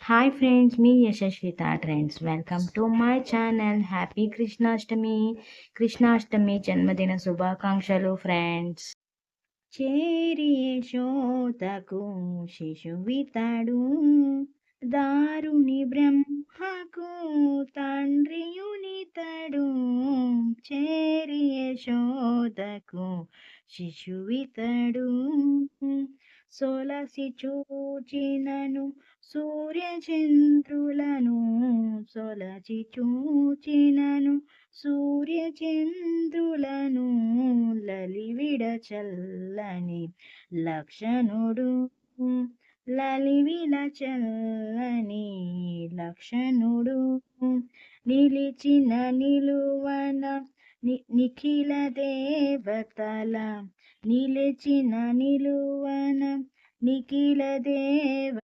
Hi friends, me యశస్విత trends. Welcome to my channel. Happy Krishnashtami. Krishnashtami జన్మదిన శుభాకాంక్షలు friends. చేరి యశోదకు శిశువితడు, దారుని బ్రహ్మకు తండ్రియునితడు. చేరి యశోదకు శిశువితడు, సొలసి చూచినను సూర్యచంద్రులను, సొలచి చూచినను సూర్యచంద్రులను, లలివిడ చల్లని లక్షణుడు, లలివిడ చల్లని లక్షణుడు. నిలిచిన నిలువన నిఖిల దేవతల, నిలిచిన నిలువన నిఖిల దేవతల